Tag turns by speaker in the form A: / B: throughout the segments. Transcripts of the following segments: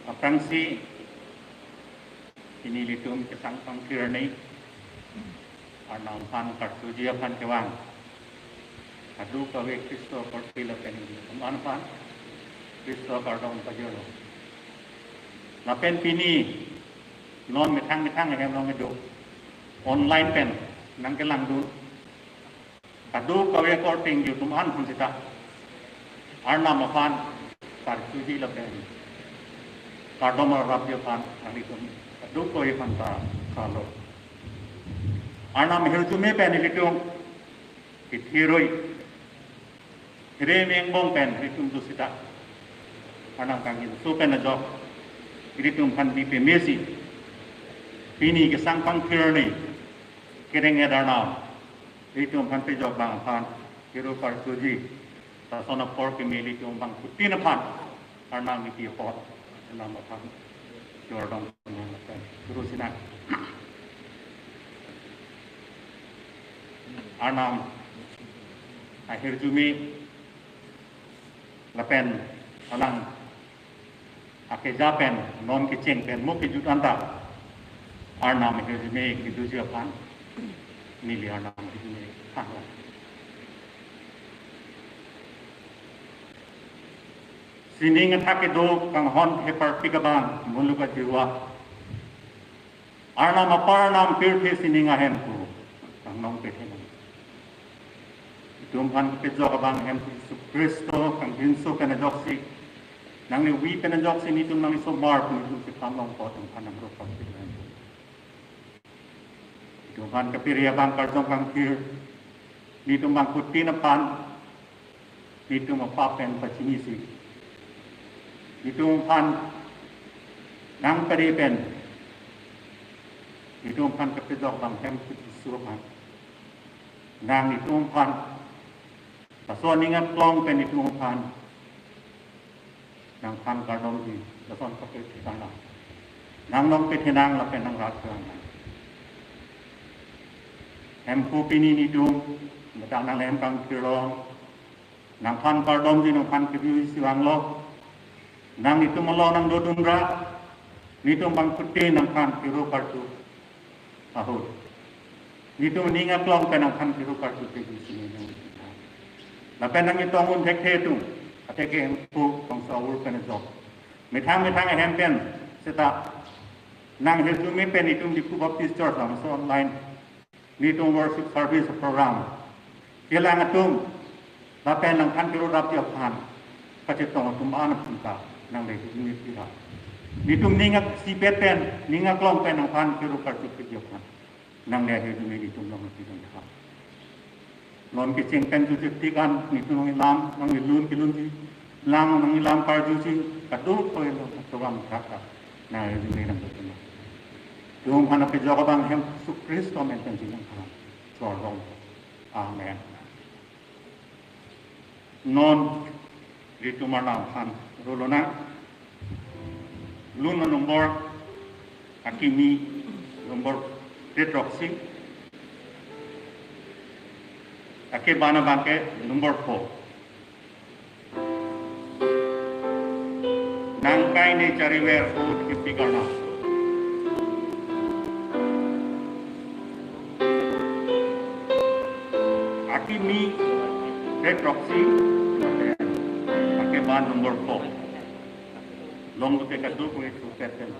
A: Aprangsi inilitum kesang pangkirni arnam pan kartujia pan kewang adu kawe Kristo korpila penili kuman pan Kristo kardon pajolo lapen pini non metang hem long edo online pen nang kelang du adu kawe korting yu kuman pun sita arnam pan kartujia penili kardon rabia pan alitum adu kawe pan ta kalau Anam hirjume pen ilitumithiroi hiremeng bong pen ilitum dusita anam kangin so pen ajo ilitum pandi pe mesi pini ke sangpang kirni kereng edarna ilitum pandi jog bang pan hiro par suji ta sona por ke ilitum bang kutina pan anam iti pot anam pan jordan terus sina Anam akhir jumi lapen alang ake japen non kicing pen muk kijutanta Anam akhir jumi kidusia pan nili Anam akhir jumi pan sining athake do kang hon hepar pigabang muluka jiwa Anam aparnam pirthi sining ahem ku kang nong pethe Tumphan pejok abang hem Kristo kang hinso kana joksi nang ni wi kana joksi ni tum nang so mar kum tum si pamong po tumphan ang rupang pilan tumphan kapiri abang karjong kang kir ni tum bang kutin pan ni tum papen pachinisi ni tumphan nang karipen ni tumphan kapejok bang hem suruhan nang ni tumphan Pason ingat klong pen itu pan nang pan kardom di pason kapit sana nang long petinang la pen nang ratang em ku pini ni du matang nang lem kang kiro nang pan kardom di nang pan kibi siwang lo nang itu melo nang dodumra ni tu bang putih nang pan kiro kartu ahut ni tu ningat klong pen nang pan kiro kartu kibi sini Lapen nang itong untek hetu, atake pu kong sawul pen jok. Metang hempen seta nang hetu mi pen itum di Baptist Church ang so online nitung worship service program. Kilang atum lapen nang kan kilo rap tiap han, kacetong atum anak punta nang lehi ini pira. Nitum ningak si pen ningak long pen nang kan kilo kartu tiap han, nang lehi ini nitum long tiap han. Non kicing pen tu tikan itu nang ilam nang ilun di lam nang ilam parju si kadul ko ilo tuam kaka na ini nang betul yung hanap pejok bang hem su Kristo menten jinang kan sorong amen non itu mana han rolona luna nomor akimi nomor tetroxy Ake bana bangke nomor 4 Nangkai ne cariwer food kipi karna Aki mi red roxy Ake ban nomor 4 Long ke kadu ko itu keten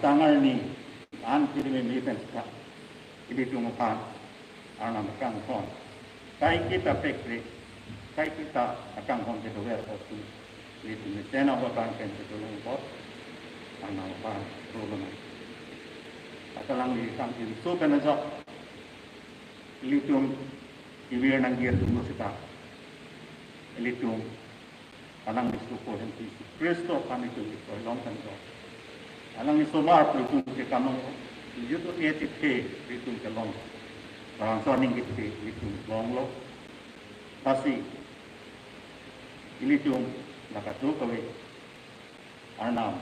A: Tangan ni, kiri ni pensar, ini tu muka, anak makan kon. Kai kita pekre, kai kita akan kon kita berapa itu ni cina bukan kan kita lumpur, anak makan rolong. Atalang di samping so penajak, litum ibu yang dia tunggu kita, litum alang di suku yang Kristo kami tu itu long tenjo. Alang ni somar litum kita nong, itu tu litum kita long. Orang soning kita litum long lo, pasti litum nakatu kawe, anam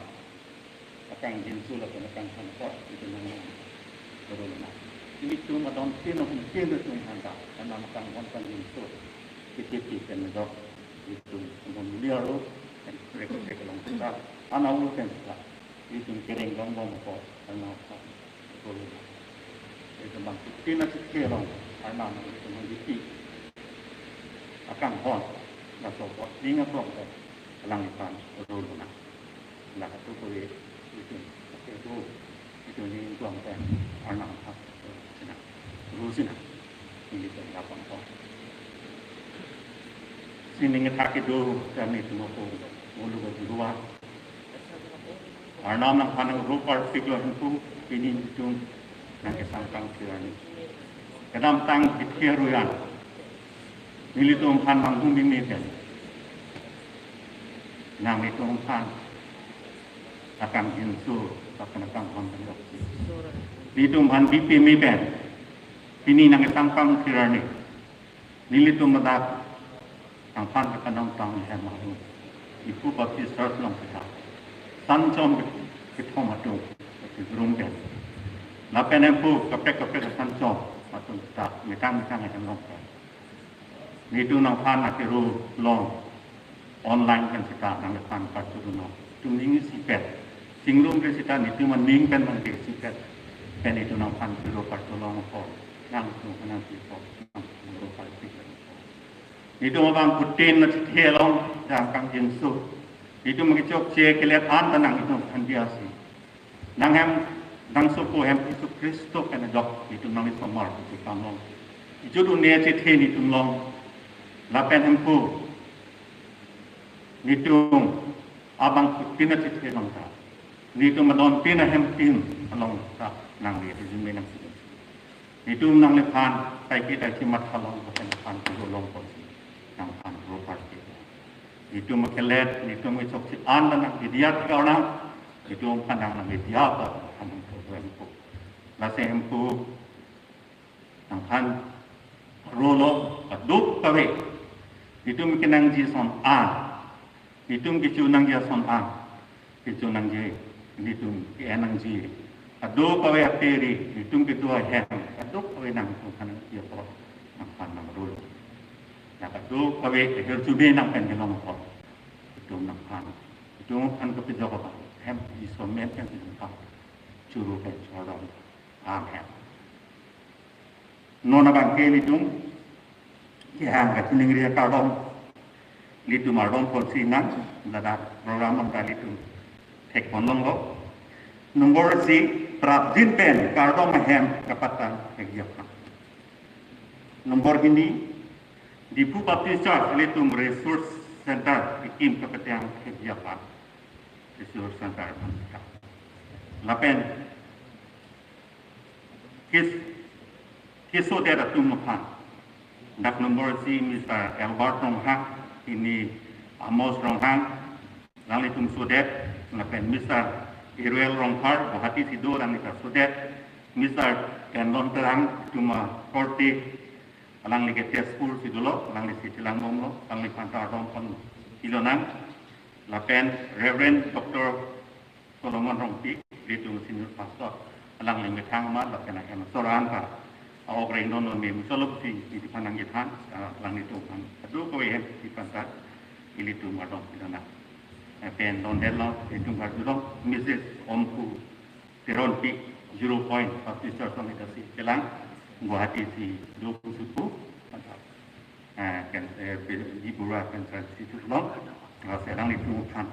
A: akan jinsul atau akan sampah itu nama berulana. Ini cuma dalam kena mungkin itu handa, karena akan kontan jinsul kita menjawab itu kemudian lalu mereka long kita, anak ulu kan kita itu kering long kok karena berulana. Itu bangkit kena sekian anak itu menjadi akan kon, atau kok ingat kok langitan berulana. Nakatu kawe itu ni tuang kan anak apa sina rusina ini tu apa apa sini ngetak itu kami tu mau mulu ke luar anak nak panen rupar fikir itu ini tu nak kesangkang kirani kadang tang dikhiruan ini tu umpan manggung ini kan nang itu umpan akan jinsu akan konten dokter. Di tumhan BP meben, ini nang tangkang kirani. Nili tumadak tangkang akan tang hemaru. Ibu bapti serat long kita. Sanjom kita matu kita ben. Lapen empu kapek sanjom matu kita metang akan long. Nidu nang pan akiru long online kan kita nang pan kartu long. Tumingin sipet. Singlung kita itu meningkan mungkin sikat dan itu nampak dulu pertolongan kau yang tu nanti kau dulu pertolongan itu orang putin nanti helong jangkang jinsu itu mengicok cek kelihatan tenang itu handiasi nanghem nang suku hem itu Kristo kena jok itu nang itu mar itu kamu itu dunia cete itu long lapen hempu itu abang putin nanti helong tak Nitu madon pina hempin along tak nang dia jumlah nang situ. Nitu nang lepan kai kita cimat halong bukan lepan tulong polisi nang pan ropar kita. Nitu makelet nitu macam si anda nang didiat kau nang nitu pandang nang didiat apa nang tu. Nasi hempu nang pan rolo aduk kawe. Nitu mungkin nang jison an. Nitu mungkin nang jison an. Nitu nang je. Itu enang ji, ado kawe aperi, itu kedua hem, ado kawe nang tuhan dia kau nang pan nang rul, nak ado kawe herjube nang pen gelong kau, itu nang pan, itu an kepijo kau, hem isomen yang kita curu pen corong, hem. Nona bangke itu, yang kat negeri kau itu marong polisi nang, nada program kali itu. Tek monong lo, nomor si prabdin pen kardo mahem kapatan kegiatan. Nomor ini di Bupati Church Litum Resource Center ikim kapatan kegiatan Resource Center Mansika. Lapen kiso dera tumukan. Nak nomor si Mr. Albert Ronghang ini Amos Ronghang lang litum sudet na pen Mr. Iruel Rongkar Guwahati Sido lang nita sudet Mr. Kendon Terang cuma korti alang li Tezpur Sidulo alang li Sitilang Momlo alang li Pantar Rompon Ilonang la pen Reverend Dr. Solomon Rongpi litum Senior Pastor alang li Metang Ma la pen Ahem Soran ka awak Rainon non mem solop si di panang gitan alang li tuhan adu ko yen di pantar ilitum adong ilonang pen don delo itu berdurung Mrs. Omku Tironpi 0 point officer komitasi kelang Guwahati si 20 suku kan di burat kan situ long sekarang itu kan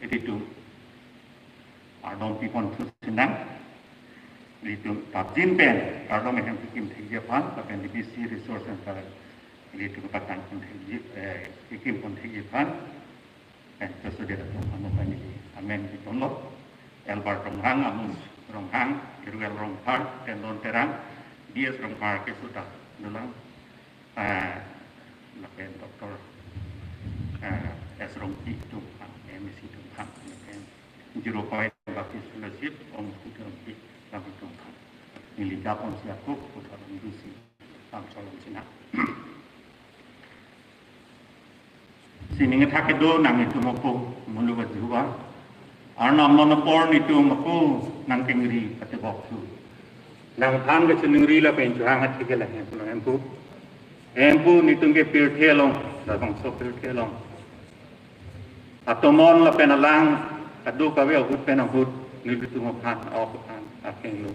A: itu adong pipon senang itu tabjin pen adong macam bikin tiga tapi di BC resource center itu kepatan pun bikin pun tiga dan sesudah itu kamu banyak amen di tolong Albert Ronghang Amus Ronghang Iruel Rongkar dan Don Terang dia Rongkar ke sudah dalam lapen Dr. S. Rongki itu MSc itu lapen 0 point Baptist Fellowship Om Kuterongki lapen itu militer pun siapku putar indusi Salam Cina sini ngetak itu nang itu mapu menurut juga Arnam monopor itu mapu nang tingri kata boksu nang than ke cenengri la pen juang hati ke lah empu nitung ke pirthelong la bang so pirthelong atomon la pen alang adu ka we hut pen hut ni itu mapan au pan akeng lu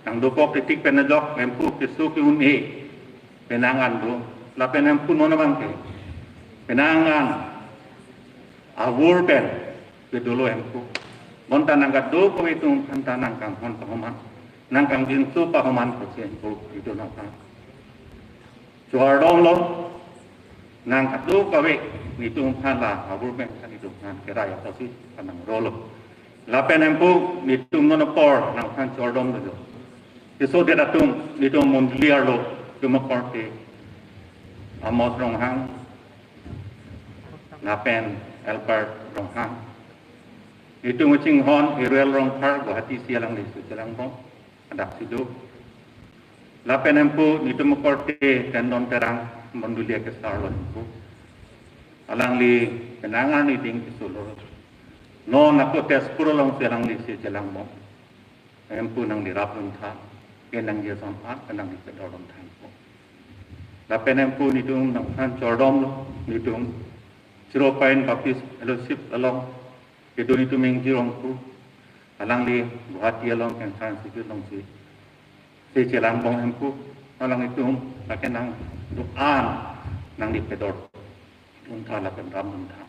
A: nang do pok titik pen dok empu ke su ke un e penangan do la pen empu nona bang ke penangan awur pen ke dulu empu monta nangkat do ko itu kanta nangkang hon pahaman nangkang jinsu pahaman ko si empu itu napa juar dong lo nangkat do ko we itu phala awur pen kan itu kan kira ya tosi kanang rolo lapen empu itu monopor nang kan juar dong do iso dia datung itu mondliar lo cuma korte amos Ronghang lapen Albert Ronghang itu ngecing hon Iruel Rongkar Guwahati sialang lisu sialang bong adak sidu lapen empu itu mekorte Kendon Terang mendulia ke sarlo empu alang li kenangan ni ding kisulo no nako tes puro long sialang lisu sialang bong empu nang dirapun tha kenang dia sampat kenang di kedorong tha lapen empu itu nang kan cordom itu 0 point Baptist Fellowship along itu ming jirongku alang li Guwahati along kan san situ long si celang bong empu alang itu akan nang doan nang di pedor unta la pen ram unta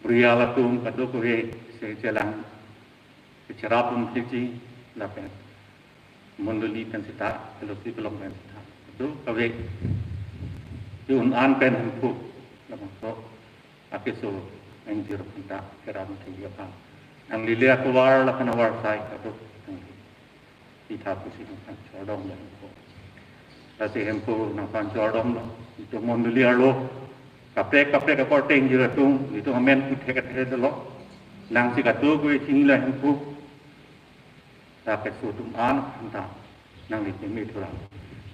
A: bria la tum kadu ko he si celang cerapum tiji la pen mondoli pen sita Fellowship along pen sita itu kawe yun an pen empu la so apiso anjir kita keram tiga pan ang lilia keluar lah kena war sai kado kita pusing kan cordong lah ko kasi hempo nang pan cordong lah itu mondulia lo kapre ka porteng jiratung itu amen kete lo nang si katu ko singila hempo tapet sutum an anta nang litimi turang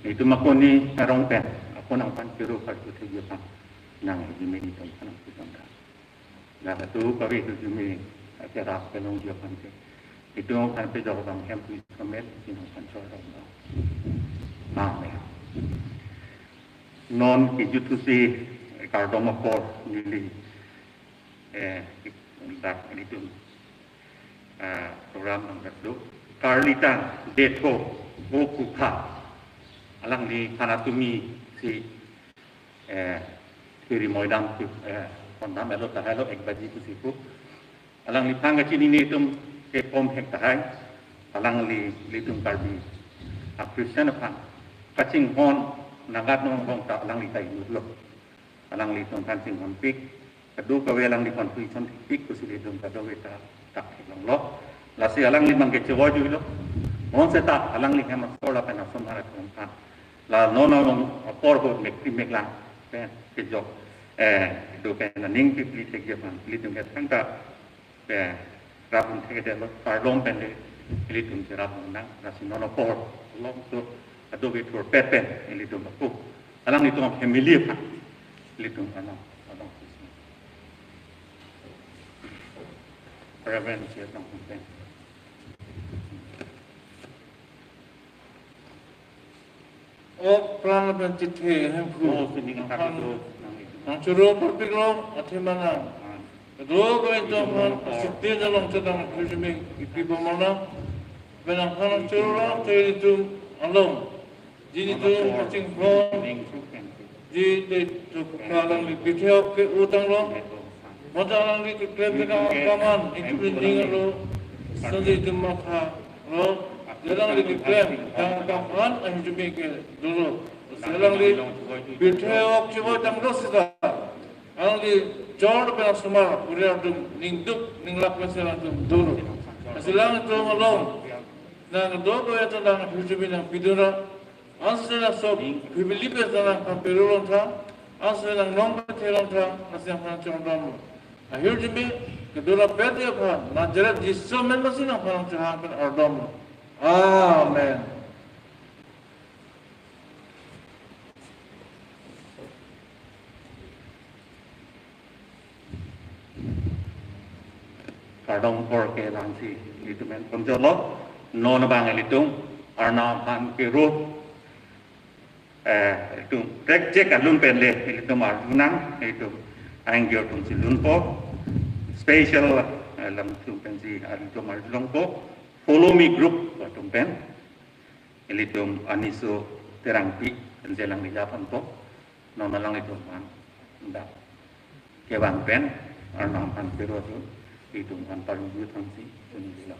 A: itu makoni karong pen ako nang pan piro kadu tiga pan nang litimi itu kan kita nah itu kami itu cuma acara penung dia pantai itu kan pejauh bang campus kemet sini kan corong ya non kijutu si kardomokor nili dak itu program yang berdua karlitan detko okuka alang di kanatumi si kiri moidam kontam elo tahalo ekbaji kusiku alang li panga chini ni tum ke pom hek tahai alang li tum karbi a Christian pan kaching hon nagat nong hong ta alang li tai nudlo alang li tum kan sing hon pik kadu ka we alang li kon pui son pik kusili tum kadu we ta tak long lo la si alang li mang ke chewo ju lo mon se ta alang li kama sola pa na som hara kon ta la no no por ko mek la pe ke jo do pen ning pipli te japan litung ke tangka rapun te de parlom pen litung ke rapun nang rasinono por long to adobe for pepen litung ko alang litung family pa litung alang Reverend siya ng pen
B: plan bentiknya hempur.
A: sinigang kapito
B: Ang curo perpikro at himana. Kedua kementerian setia dalam sedang resmi ibu mana benangkan curo dari itu alom. Jadi itu macam pun jadi itu kalau lebih ke utang lo, modal lagi ke klaim kaman itu penting lo. Sedih itu maka lo Selang di klaim kapan ang jumike dulu. Selang di bitheo kibo tanglo sida. Ang di jord pe asma uriya dum ningduk ninglak selang dulu. Selang itu malong. Nang do ko eta nang hujumi nang pidura. Ansela so bibili pe nang kampirulon tha. Ansela nong pe thelon tha nasyang pan chondam. Hujumi kedua pete pa najarat jisso men masina pan chahan pen ordom. Amen.
A: Kardong por ke langsi itu men penjolo non bang elitung arna pan ke ro itu rek cek alun pen le itu mar nang itu angio tung si lun po special lam tung pen si itu mar long po follow me group tung pen elitung aniso terangpi penjelang di Japan po non lang itu man ndak ke bang pen arna pan ke ro itu kan paling utang sih ini bilang.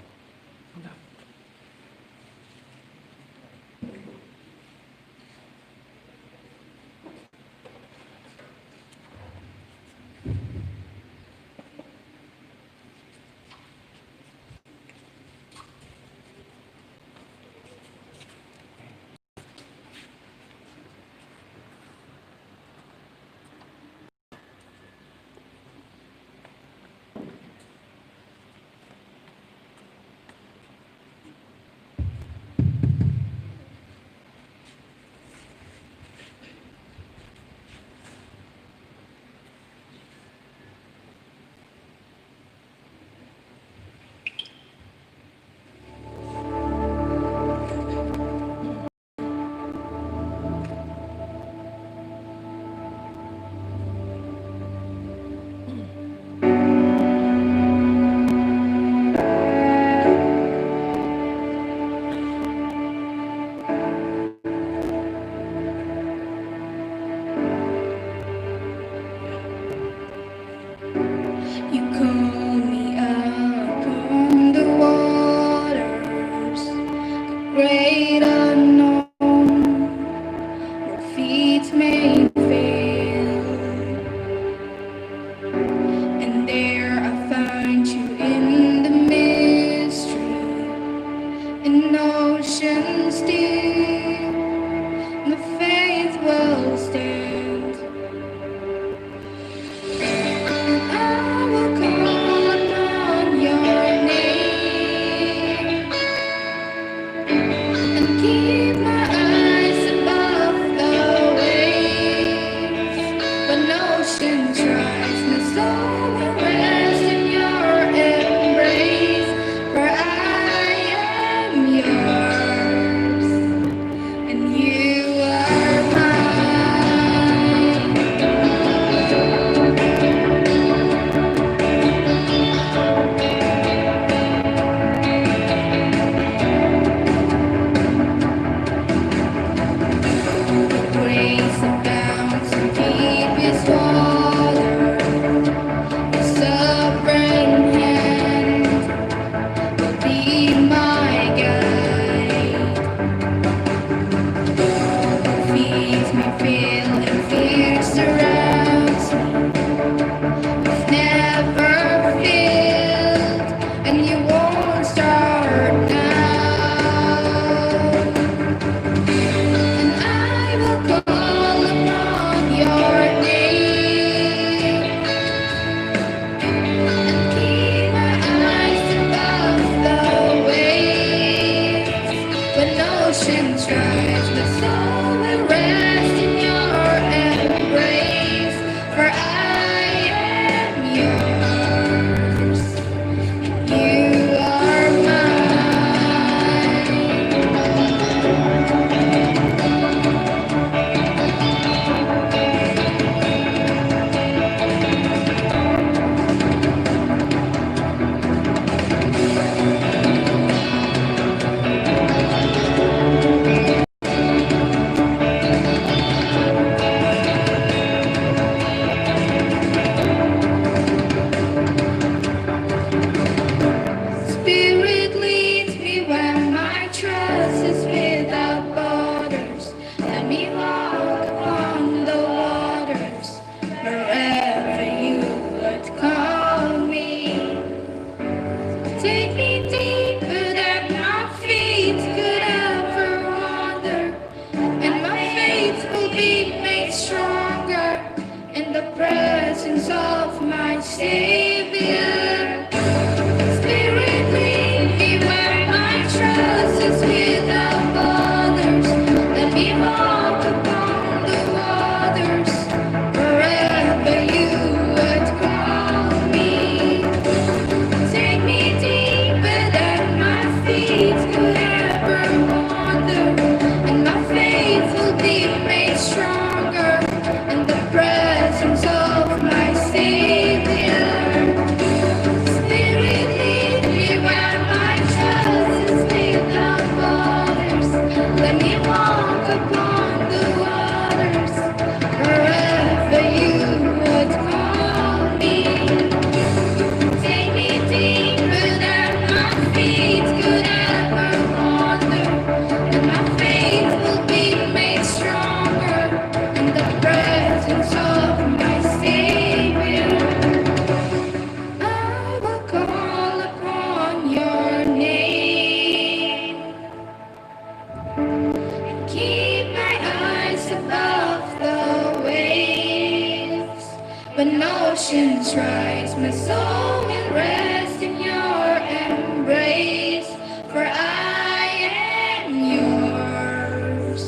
C: tries, my soul will rest in your embrace, for I am yours,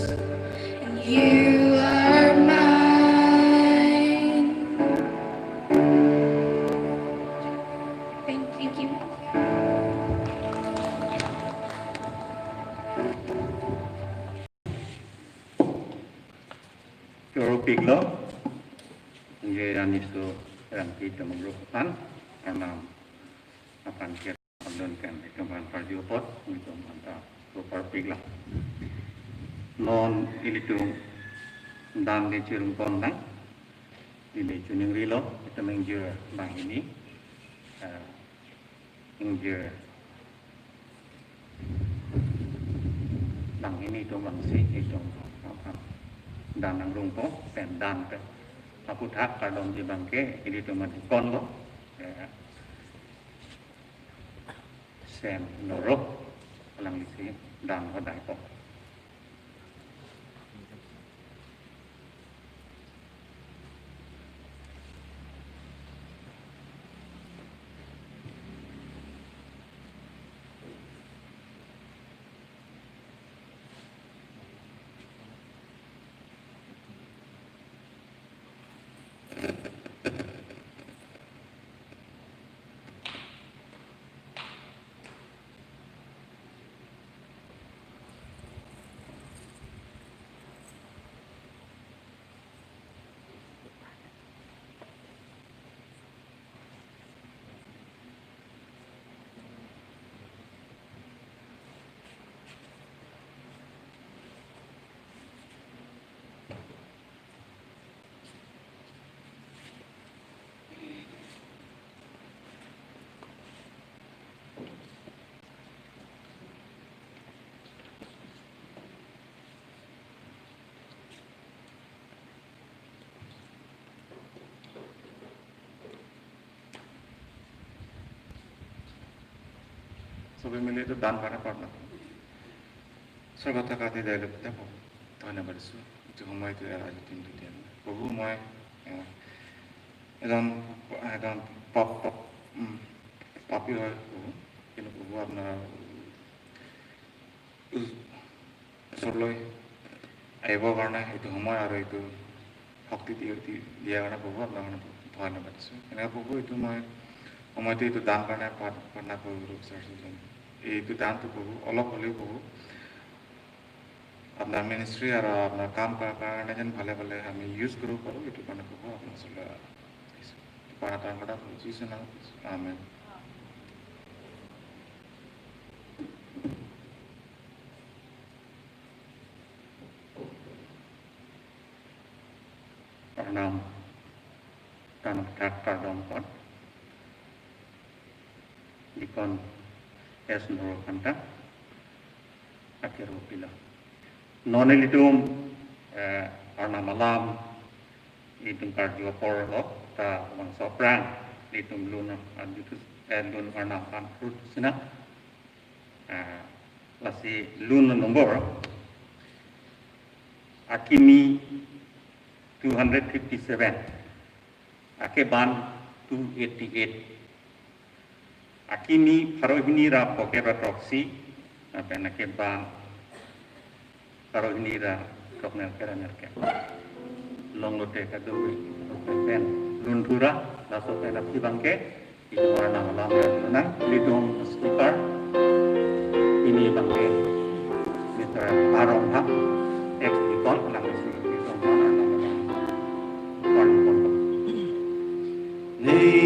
C: and you are mine. Thank you.
A: Kuro piglo, nge aniso rangki temengrupan, karena akan kita mendonkan kembang pardiopot untuk mantap super piglo. Non itu dan di cirum kondang, ini cuning rilo kita mengjur bang ini, mengjur bang ini itu bang si itu apa? Dan ang rungpo, dan ke aku tak kalau di bangke ini cuma di konlo, sen norok, lang isi dan hodai po. Sobe mili itu dan pada partner. Serba tak ada dari lepas apa, tak ada bersu. Itu humai itu ada tim itu dia. Bahu humai, dan papi lah, ini bahu apna sorloi, ayah karena itu humai ada itu hakti dia karena bahu apna karena tak ada bersu. Ini bahu itu humai itu dan karena bahu rusak itu दान तो बहु अलग अलग बहु अपना मिनिस्ट्री और अपना काम करने जन भले भले हमें यूज़ करो itu karena बहु अपना सुला para tahan pada posisi ना आमेन karena tanah tak dompat ikon es noro kanta akhir pila non elitum arna malam itum kardio porlo ta bang soprang itum luna adutus lun arna kan fruit sina lasi luna nombor akimi 257 ake ban 288 akini farohinira pokeba proxy apa nak ban farohinira koknel keranarke longlote kadoi pen luntura laso pena bangke itu warna malam nang lidong speaker ini bangke mitra arong hak ex ikon nang lidong warna malam
C: They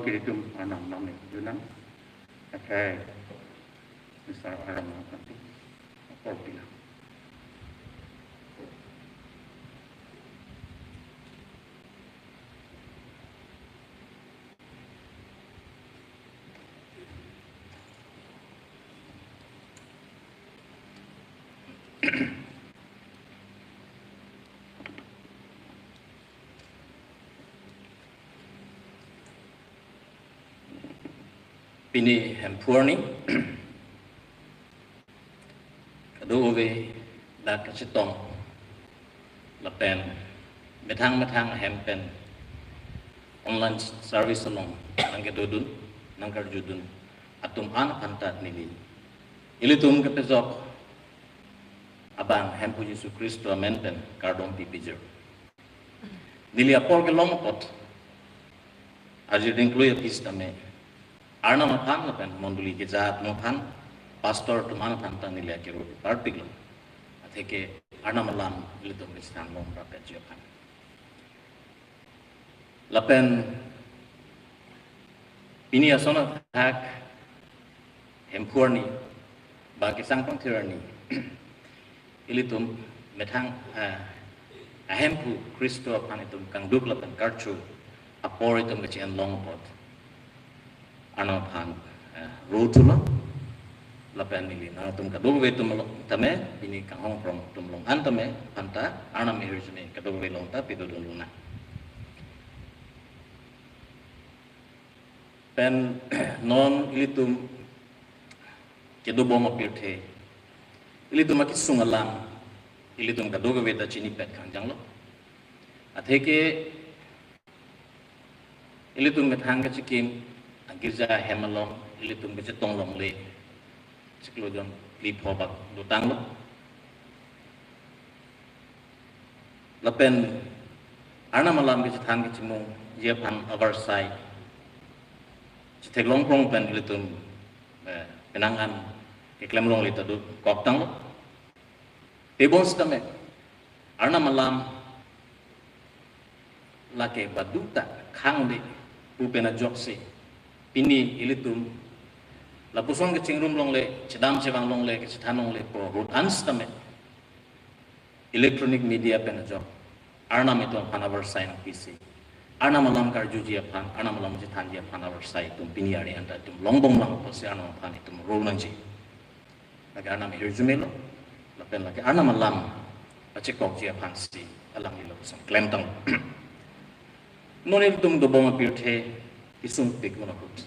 A: ke itu anak nama Yunang. Okay. Besar orang nanti. Apa bilang?
D: Pini hempurni kaduwe da kacitong lapen metang hempen online service along nangkedudun nangkarjudun atum an pantat nili ilitum kepezok abang hempu Yesus Kristo amenten kardom pipijer nili apor ke longpot ajir incluye pistame Arna mapan lapan monduli ke jahat mapan pastor tuman panta nilai kiro particular ateke arna malam litum Kristen lom rapat japan lapan ini asona hak hempurni bagi sang pangtirani ilitum metang hempu Kristo apan itum kang duk lapan karchu apor itum kecian longpot ano pan rutula lapan nili na tum kaduwe tum tame ini kang hong from tum long antame panta ana me hirjme kaduwe long ta pido luna pen non ilitum kedu boma pirthe ilitum aki sungalam ilitum kaduwe ta chini pet kang janglo atheke ilitum methang ka chikim girja hemalong ilitum ke cetong long le ciklojon li phobak dutang lo lapen arna malam ke cethan ke cimung ye pan our side cetek long prong pen ilitum penangan ke klem long le tadu koptang lo tebon stame arna malam lake baduta khang de upena jokse Pini ilitum lapusong ke cingrum long le cedam cewang long le ke cetanong le po rut anstame electronic media penajok arna itu pan our sign PC arna malam karjuji pan arna malam cetanji pan our side tum pini ari anta tum longbong lang pose arna pan itu rol nanji lagi arna me hirjumelo lapen lagi arna malam acekok ji pan si alam ilo kusam klem tang non ilitum do boma pirthe isum pikuna hut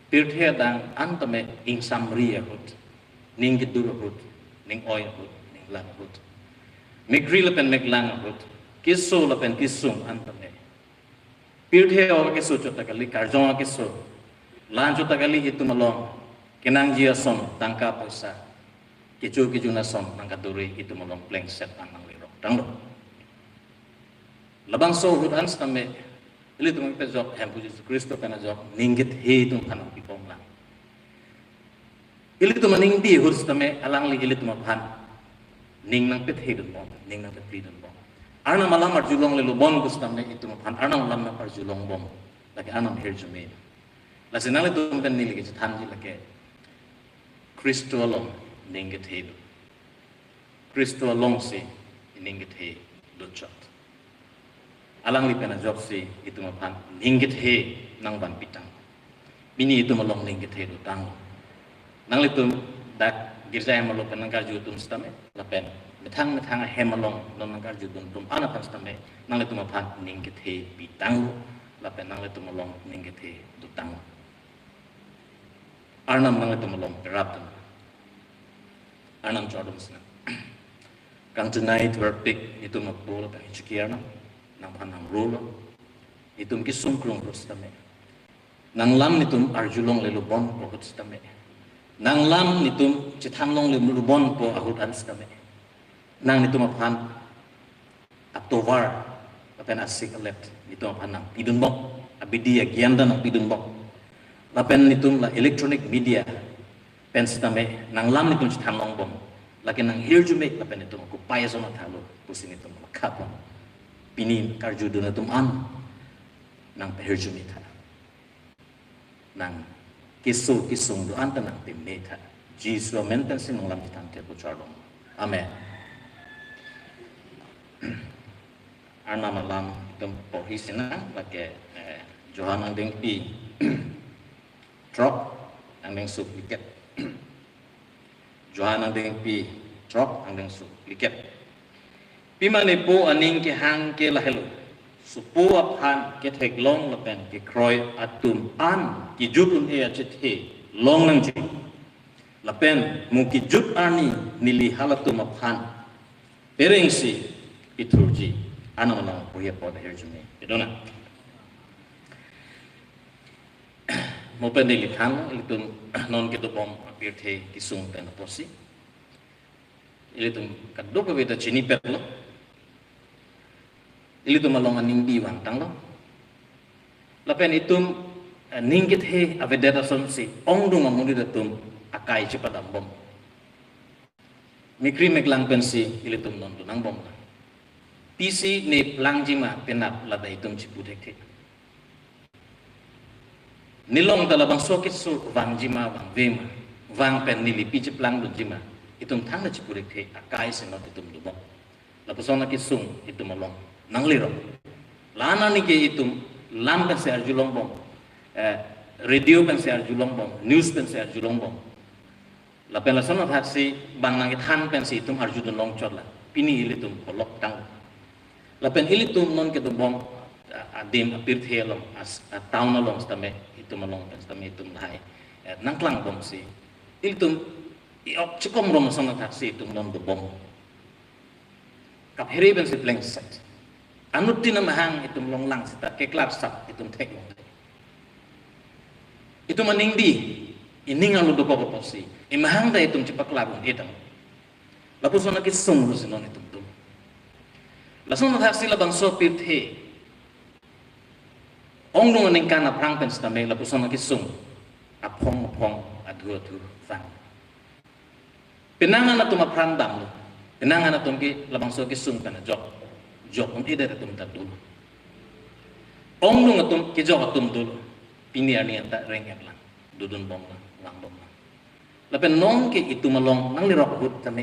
D: pirthia dang antame ing samria hut ning gedur hut ning oy hut ning lang hut migri lapen meglang hut kiso lapen kisum antame pirthia or kiso chotakali karjong kiso lan chotakali itumalong kenang jia som tangka poisa kicu na som nangka duri itumalong pleng set anang liro danglo labang so hut anstame Ili tung pejok hempu Yesus Kristo kana jok ninggit he tung kana pipom lang. Ili tung ning di hurus tame alang li ili tung pan ning nang pet he dun bom ning nang pet pri dun bom. Arna malam arjulong lelu bon gustame itu pan arna malam na arjulong bom lagi anam herjume. La sinali tung pen nili ke tanji lagi Kristo along ninggit he. Kristo along si ninggit he dutchat. Alang li pena job si itu mapan ninggit he nang ban pitang bini itu malong ninggit he dutang nang litum dak girja hem malong penang karju tum stame lapen metang he malong nang karju tum ana pas stame nang litum mapan ninggit he pitang lapen nang litum malong ninggit he dutang arnam nang litum malong peraptan arnam jodum sna kang tonight verpik itu mapul pa chikiarna nang panang rolo itum kisum krung prostame nang lam nitum arjulong lelubon po hutstame nang lam nitum chithanglong lelubon po ahut anstame nang nitum apan October apen asik alet nitum apan nang pidunbok abidia gianda nang pidunbok lapen nitum la electronic media penstame nang lam nitum chithanglong bom laki nang hirjume lapen nitum kupaya sama thalo pusin nitum makapon Pini karju duna tum an nang perjumi tha nang kisung do anta nang timne tha Jesus menten sin lam tan te ko chardom amen ana malam tum pohisina lake Johanang ding pi drop ang ding sup liket Johanang ding pi drop ang ding sup liket pi mane po aning ke hang ke lahelo supu aphan ke thek long lapen ke kroi atum an ki jutun e achethe long nang ji lapen mu ki jut ani nili halatum aphan pereng si iturji ana malam po ye po her jume idona mo pendeli kan ilitun non ke dopom apir the kisung pen posi ilitun kaddo ko beta chini perlo ilitun malong aning diwan tanglo lapen itum ninggit he avedera sonsi ongdung amuni datum akai cepat bom mikri meklang pensi ilitun non tunang bom PC ne plangjima penap lada itum ciputek the nilong talabang sokit sur wang jima wang vema wang pen nili piche plang dun jima itum thang na cipurek the akai senot itum lubong lapasona kisung itum along nang liro lana ni ke itum lam pen se arjulong bom radio pen se arjulong bom news pen se arjulong bom lapen lasona thaksi bang nang than pen se itum arjudun long chotla pini ilitum kolok tang lapen ilitum non ke bom adim apir thelom as town along stame itum along stame itum hai nangklang bom si itum iok chikom rom sona taksi itum non do bom kap heriben si pleng set anutina mahang itum long lang sita ke klar sap itum tek long itum aningdi ining alu do ko si imahang da itum cipak labun itam lapu sona ki sung rusinon itum tum lasona taksi labang sopir the ong nung aning kana prang pen stame la pusona kisung apong adu fang penangan atum aprang dam lo penangan atum ki labang so kisung kana jok um ida atum tadul ong nung atum ki jok atum dul pini ani anta rengek lang dudun bom lang bom la pen nong ki itu malong nang lirok hut tame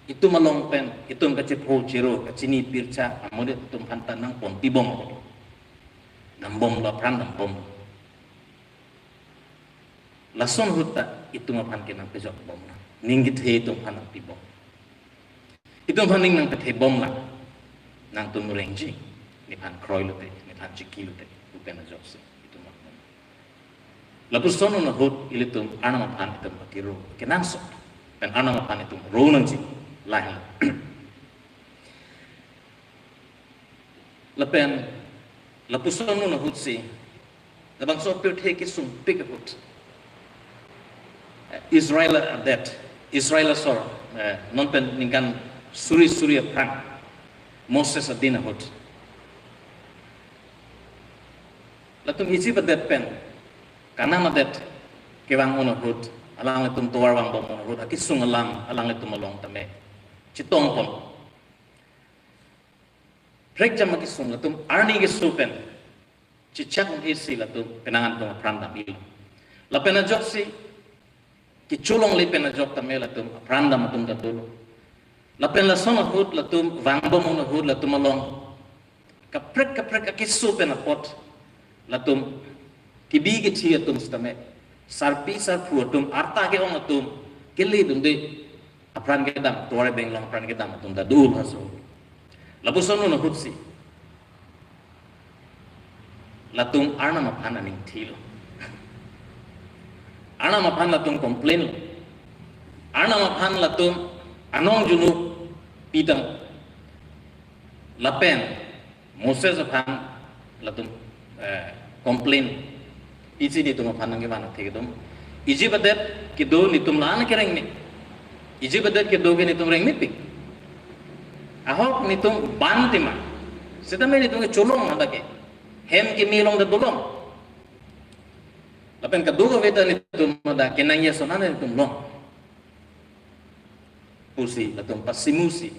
D: itu malong pen itum ka chepo chiro ka chini pircha amode tum hantan nang pon tibom nambom la pran nambom lason hutta itu mapan ke nang pejok bom na ninggit he itu pan pi bom itu paning nang pe bom la nang tum renji ni pan kroi lote ni pan chiki lote upena jokse itu mapan la pusono na hot ilitum ana mapan itu makiro kenang so pen ana mapan itu ro nang ji lain la pen la pusono na hutsi labang so per take sum pick up Israel that Israel sor non pen ningan suri prang Moses adina hot latung hiji badet pen kanama that kewang ono hot alang letum tuar wang bom ono hot akisung alang letum along tame chitong pon Rek jam kisung latum arni ke supen cicak isi latum penangan tum pranda bil la pena joksi ki chulong le pena jok tamel latum pranda matum datul la pena sona hut latum wangbom on hut latum along kaprek akisu pena pot latum kibi ke thi atum stame sarpi sarpu atum arta ke on atum kili dunde apran ke dam tore benglong apran ke dam atum dadul haso labusono na hutsi latung arna mapan aning thilo arna mapan latung complain arna mapan latung anong junu pitang lapen Moses apan latung complain isi ni tum apan nang gimana thegdom iji badet kido ni tum lana kereng ni iji badet kido ge ni tum reng ni pik ahok nitung bantima seta me nitung cholong ada ke hem ke milong da dolong lapen ka dugo veta nitung ada ke nang yesona nitung long pusi latung pasimusi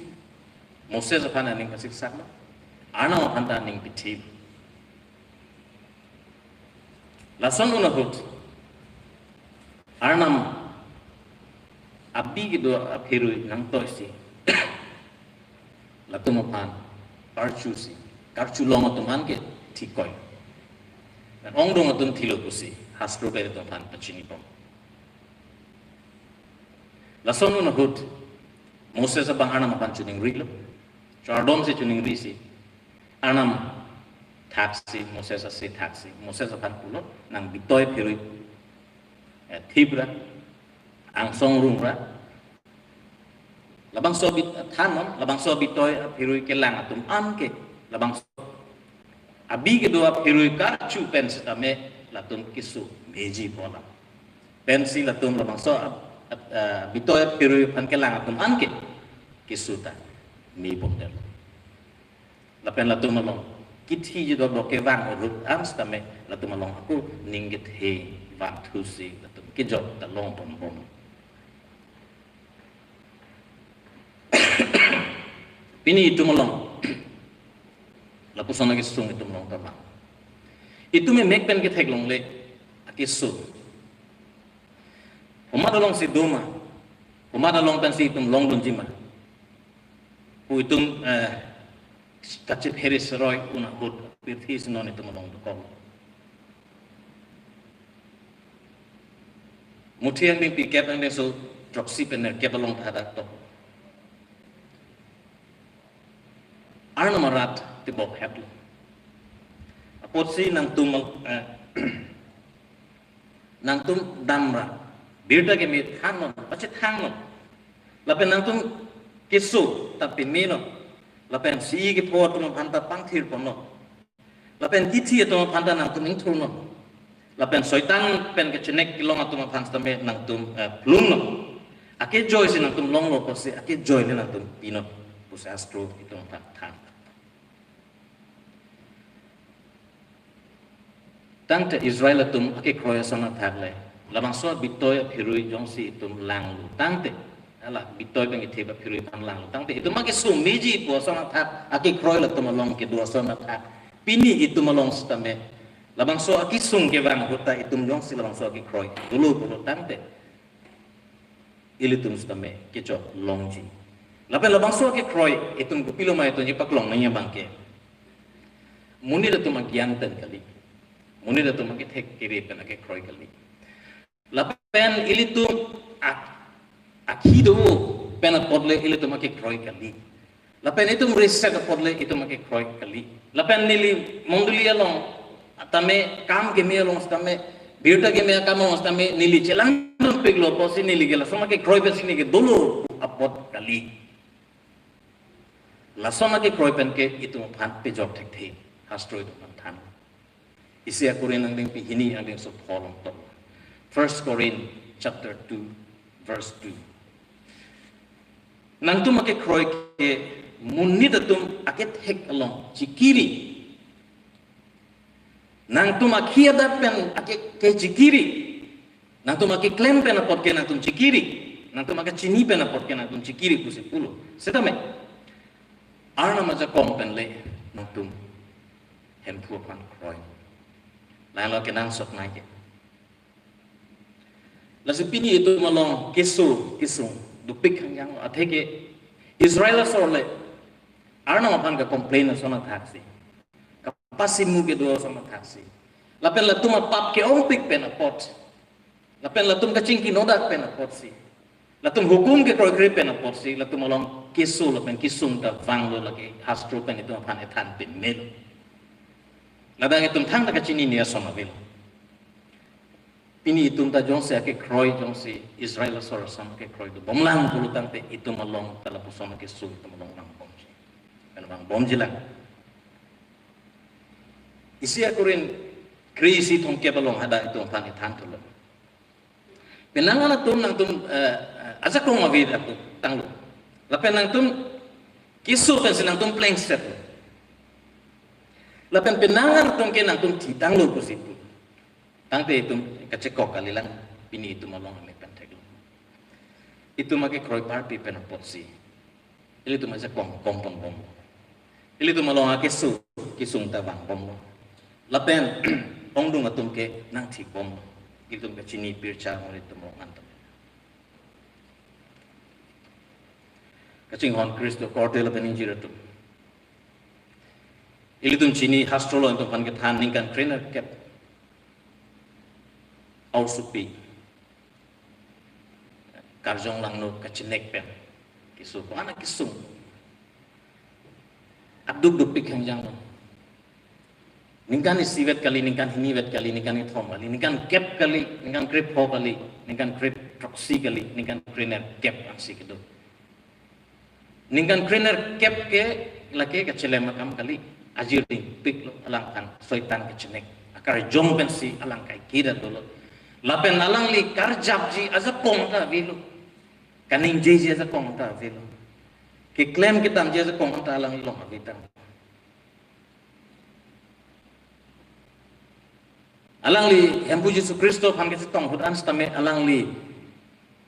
D: Moses apana ning kasik sakma ana apanta ning pithi Lason unahut Arnam Abi gitu apirui nang toisi Latumapan Karchusi Karchulong atuman ke tikoy dan ongdong atun tilokusi Hastro kaya tuman pachinipom Lason unahut Moses abang Arnam apan chuning rilo Chardom si chuning risi Arnam taxi Moses asi taxi Moses apan pulo nang bitoy pirui Tibra ang songrungra labang sobit thanon labang sobitoy pirui kelang atum anke labang abi kedua pirui karchu pensitame latum kisu meji pola pensi latum labang so bitoy pirui pan kelang atum anke kisuta mi pondel lapen latum malong kithi jido ke wang urut amstame latum malong aku ninggit he vaktusi latum kijok ta long pom pom Pini itu melong, lapu sana kisung itu melong terbang. Itu memang pen kita long le, kisung. Umar long si doma, umar long pen si itu melong dunjima. Itu kacip heris roy una hud, pirthis non itu melong dokol. Muti yang mimpi kep yang so droksi pener kep long tada tok. Arna marat tibok happy. Apotsi nang tum nang tum damra. Birda ke mit hanon, pacit hanon. Lapen nang tum kisu tapi mino. Lapen si ke po tum panta pangthir pono. Lapen kithi tum panta nang tum ingthurno. Lapen soitan pen ke chenek kilong atum panta me nang tum plumno. Ake joy si nang tum longlo posi ake joy ni nang tum pino. Pusa astro itu panta. Tangte Israel tum ake kroya sana thagle labang so bitoy phirui jongsi tum langlu tangte ala bitoy bang itheba phirui pan langlu tangte itu make su meji po sana thak ake kroya tum long ke dua sana thak pini itu malong stame labang so ake sung ke bang huta itum jongsi labang so ake kroy dulu dulu tangte ilitum stame kecho longji lapen labang so ake kroy itum gupilo ma itu nyipak long nanya bangke muni tum agyanten kali Muni dah tu makin hek kiri pen akai kroy kali. Lapen ili tu akido pen podle ili tu makin kroy kali. Lapen itu merisa ke podle itu makin kroy kali. Lapen nili mongduli along atame kam ke me along stame biuta ke me kam along stame nili celang tu peglo posi nili gela so makin kroy pesi ni ke dulu apod kali. Laso makin kroy pen ke itu pan pejok tek tek hastro itu pan. Isi aku rin ang limpi hini ang lim so polong to. 1 Corinth chapter 2 verse 2. Nang tu make kroy ke munni datum aket hek along cikiri. Nang tu makia pen aket ke cikiri. Nang tu make klem pen apot ke nang tu cikiri. Nang tu make cini pen apot ke nang tu cikiri ku 10. Setame. Arna maja kong pen le nang tu hempu pan kroy. Lain lo kenang sok naik. Lalu pini itu malong kisung dupik yang atheke Israel sorle arna mapan ka complain sona taksi. Kapasimu ke dua sona taksi. Lapen latum pap ke ompik pen apot. Lapen latum kacing kinodak pen apot si. Latum hukum ke kroy pen apot si. Latum malong lapen kisung ta vanglo lagi hastro pen itu mapan etan pen melo. Ladang itu thang tak cini ni asal nabil. Pini itu ta jongsi ake kroy jongsi Israel asal sama ake kroy tu. Bomlang dulu tangte itu malong kalau pusama ke su itu malong nang bomji. Kan bom jilang. Isi aku rin krisi tong ke balong ada itu pani tang tu. Penangan tu nang tu aja kong mavid aku tanglu. Lapen nang tu kisu kan senang tu plank set. Lapan penangan tong kenang tung tidang lo kusipu. Tangte itu kacekok kali lang pini itu malong ame penteglo. Itu make kroy parpi penapotsi. Ili tu macam kong pom. Ili tu malong ake su kisung tabang pom. Lapen ong dung atum ke nang thik bom itum ke chini pir cha ngori tum ngan tam kaching hon kristo kortel ben injira tum ilitum chini hastrolo tum pan ke than ning kan trainer kep au supi karjong lang no kachinek pen kisu ko ana kisung abduk dupik hangjang no ningkan isiwet kali ningkan hiniwet kali ningkan ithom kali ningkan kep kali ningkan krip ho kali ningkan krip proxy kali ningkan trainer kep aksi kedo ningkan trainer kep ke lake kachele makam kali ajir ding pik lo alang kan soitan kachinek akar jong pen si alang kai kira dolo lapen alang li karjap ji aza kong ta vilu kaning ji aza kong ta vilu ki claim kitam ji aza kong ta alang ilong avitam alang li yang puji Yesus Kristus ham ke tong hut anstame alang li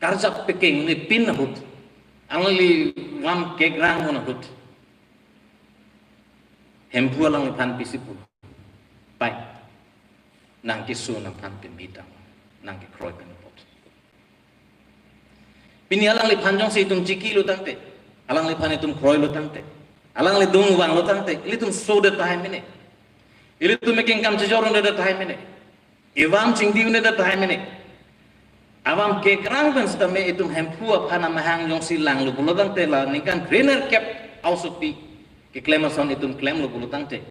D: karjap peking li pin hut alang li wam ke grang mon hut hempu alang li pan pisipu pai nang kisu nang pan pembidang nang ke kroi pen pot pini alang li panjong si tum ciki lu tangte alang li pan itum kroi lu tangte alang li dung wang lu tangte ili tum so de time mene ili tum making kam jajorun de time mene iwam chingdi une de time mene awam ke krang ben stame itum hempu apana mahang jong si lang lu bulu tangte la ningkan greener cap ausupi ke klemason itum klem lu bulu tangte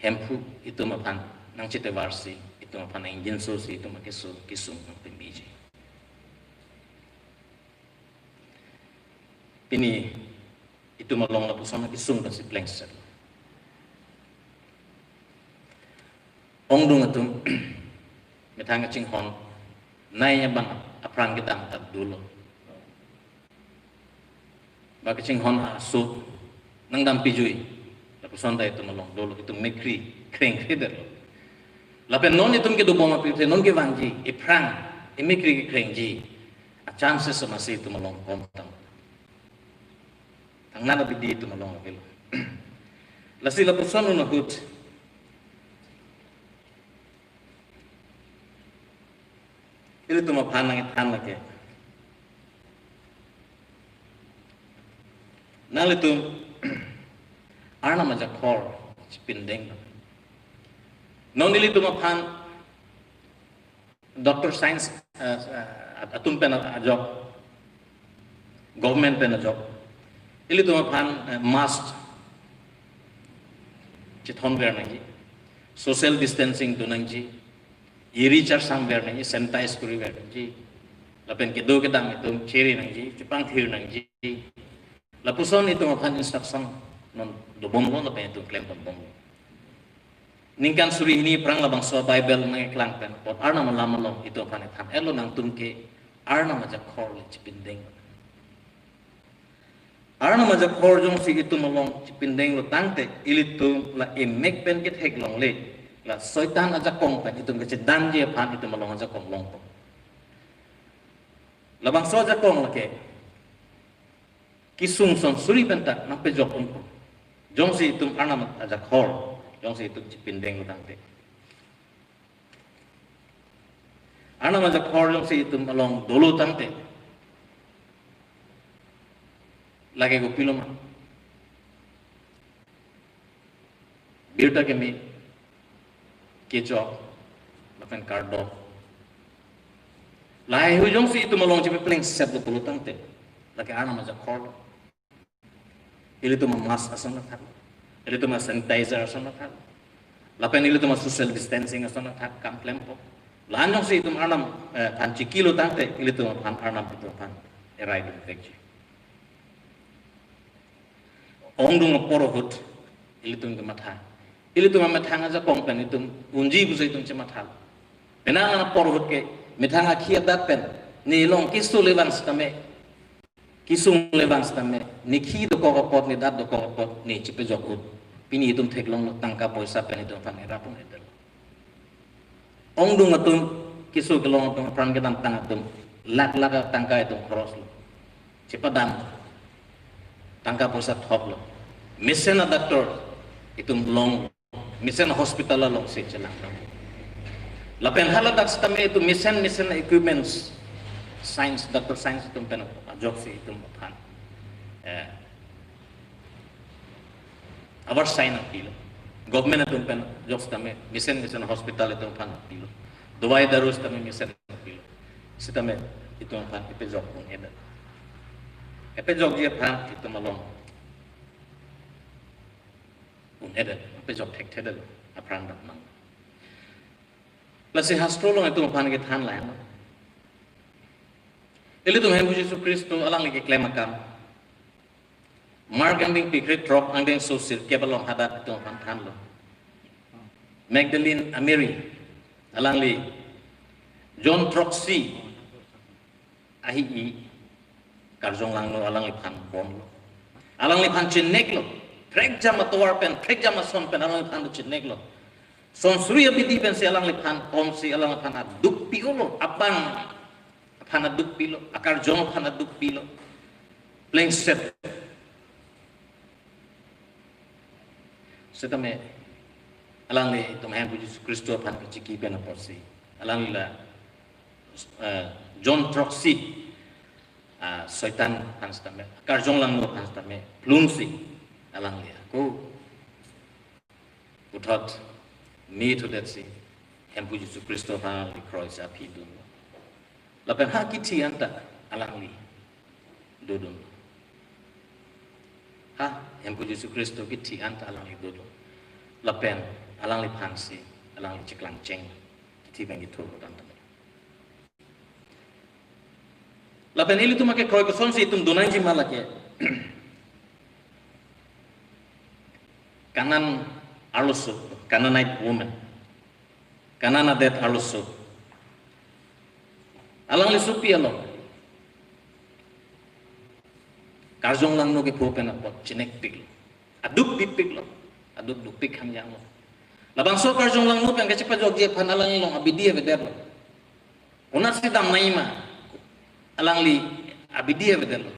D: hempu itum apan nang cite warsi itu apa na engine source itu makeso kisung ng pembiji ini itu malong na pusama kisung dan si plengser ong dung atum metanga ching hon naya bang aprang kita angkat dulu baka ching hon asu nang dampi jui la pusonda itu malong dulu itu mekri kreng krider lapen non itum ke dubong apite non ke vanji iprang imikri ke krengji a chances sama si itu malong kontang tang nana bidi itu malong apil lasi la puson no hut itu tuma panang itan lake nal itu arna majak khor pindeng non ili tumapan doctor science atum pen a job government pen a job ili tumapan mask chithon ver nangi social distancing tu nangi iri char sam ver nangi sanitize kuri ver nangi lapen ke do ke dam itu cheri nangi chipang thir nangi lapuson itu mapan instruction non do bom non lapen itu claim bom ningkan suri ini perang labang so Bible mengeklang pen pot arna malama long itu apa nih tham elo nang tumke arna majak khor le cipindeng arna majak khor jong si itu malong cipindeng lo tangte ilitu la emek pen ke thek long le la soitan aja kong pen itu ke dan je pan itu malong aja kong long labang so aja kong lake kisung son suri pen tak nang pe jok jong si itu arna aja khor jong si itu cipindeng lu tangte ana majak khor jong si itu malong dulu tangte lage go piloma birta ke mi kecho lapen kardo lai hu jong si itu malong cipe pleng set lu tangte lage ana majak khor ili tu mamas asana thak ili tu sanitizer asana thak lapen ili tu social distancing asana thak kam plempo lanjong si itu anam panci kilo tangte ili tu pan anam itu pan erai dum vekji ongdung porohut ili tu matha ili tu matha ngaja kongpen itu unji bu itu matha benang porohut ke mithanga khia dat pen ni long kisu levan stame kisung levan stame ni khi do ko pot ni dat do ko pot ni chipe jokut pini itum theklong tangka poisa pen itu pan era pun itu ongdung atum kisu kelong atum pran ke tang atum lak tangka itu cross lo cipadam tangka poisa thop lo mesena doctor itum long mission hospital long se chelang lapen haladak stame itu mission equipments science doctor science tum pen job se tum phan our sign up pilo government tum pen job stame mission hospital tum phan pilo dawai darus tame mission pilo sitame itu phan ipe job pun eda ipe job je phan itu malong pun eda ipe job tek tedel aprang dak mang lasi hastrolong itu phan ke than lai Ili tu Tuhan Yesus Kristus alang lagi klaim akam. Mark ang ding pikrit drop ang ding sosir kebalong hadat itu panthan lo. Magdalene Mary alang li John Troxy ahi i karjong lang lo alang li pan bom lo. Alang li pan chinek lo. Prek jam atawar pen, prek jam son pen alang li pan chinek lo. Son surya bidi pen si alang li pan om si alang li pan aduk pi lo abang panaduk pilo, akar jong panaduk pilo, playing set. Setame, alang le itu mahen puji Kristus pan keciki pena porsi. Alang la John Troxy, Soitan pan setame, akar jong lang no pan setame, plungsi, alang le aku, utot, me to that si, hen puji Kristus pan di cross api dulu. Lapan haki tianta alang li dodon. Ha, yang puji Yesus Kristus kiti anta alang li dodon. Lapan alang li pansi, alang li ciklang ceng, kiti bengi tu dan teman. Lapan ili tu makai kroy keson si itum donan ji malake. Kanan alusu, kanan night woman, kanan adet alusu. Alang li supi along. Karjong lang no ke popen apot chinek pig. Aduk pipig lo. Aduk dupik ham yang lo. Labang so karjong lang no pen kacipa jog je pan alang long abidia veder lo. Unas sidam naima. Alang li abidia veder lo.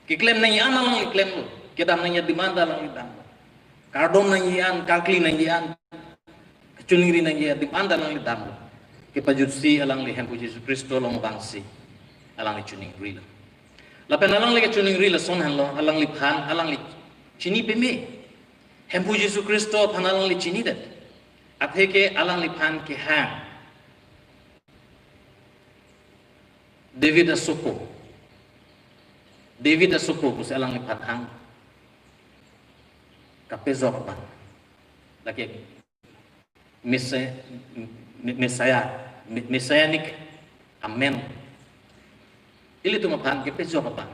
D: Ki klaim nai an alang li klaim lo. Kedam nai demanda alang li dam. Kardom nai an, kakli nai an. Kecuningri nai demanda alang li dam lo. Kepajutsi alang li hempu Yesus Kristus long bangsi alang li cuning rila. Lapan alang li cuning rila son han lo alang li pan alang li cini peme hempu Yesus Kristus pan alang li cini dat. Atheke alang li pan ke hang. David asuko kus alang li pan hang. Kapezok pan. Laki Messianic amen. Ili tu mapan ke pejo apa?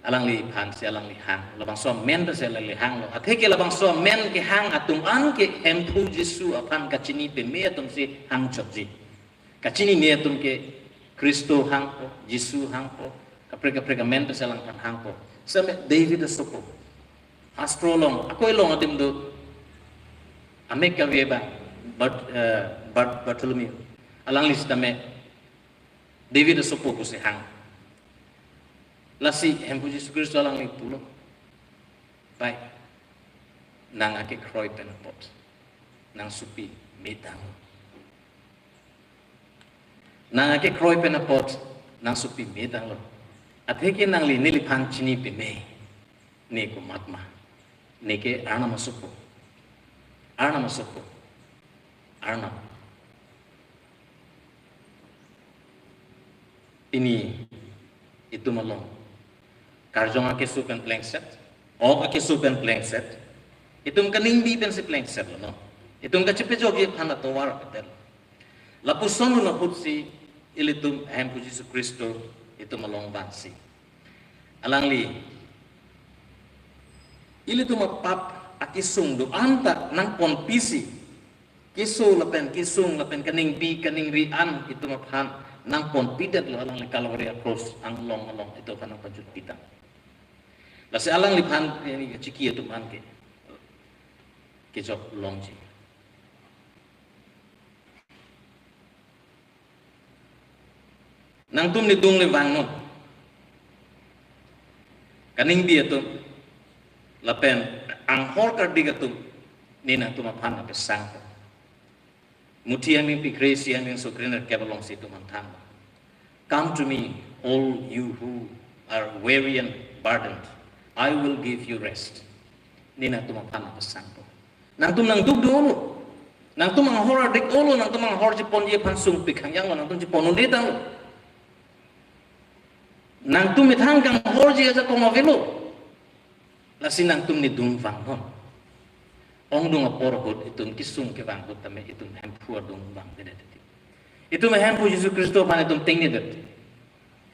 D: Alang li pan si alang li hang. Labang so men se alang li hang lo. Atheke labang so men ke hang atum an ke hempu Jesu apan kacini pe me atum si hang chotji. Kacini me atum ke Kristo hang po, Jesu hang po. Kapreka men se alang pan hang po. Sampai David asoko. Astrolong, aku elong adim do. Amerika weba, Bartholomew. Alang list dame David sopo ko si hang. Lasi hempu Yesus Kristus alang li pulo. Pai nang ake kroy penapot, nang supi medang. Nang ake kroy penapot, nang supi medang lo. At heke nang li nilipan chini pime, ne ko matma, ne ke ana masupo. Arna masuk Arna ini itu malong karjong ake supen plengset ake supen plengset itu kaning bi pen si plengset no itu kacipe jogi phana towar petel lapuson no putsi ilitum hem puji Yesus Kristus itu malong bansi alang li ilitum pap akisung do anta nang pon pisi kisung lapen kaning bi kaning rian itu maphan nang pon pidat lo alang kalori cross ang long itu kana pajut pitang lasi alang lipan ini ciki itu man ke jok longji nang tum ni dung le wang no kaning bi itu lapen anghor kardigatum nina tumapan na pesang muti aming pikresi aming sukriner kebalong si tumantan. Come to me, all you who are weary and burdened, I will give you rest. Nina tumapan na pesang po. Nang tum nang dugdolo, nang tum ang hor dik olo, nang tum ang hor jipon je pansung pikhang yang nang tum jipon unitang. Nang tum mitanggang hor je aja komavelo. Lasin nang tum ni dung vang non. Ong dung apor hod itun kisung ke vang hod tame itun hempu dung vang dedet. Itu me hempu Yesus Kristo pan itun tingni det.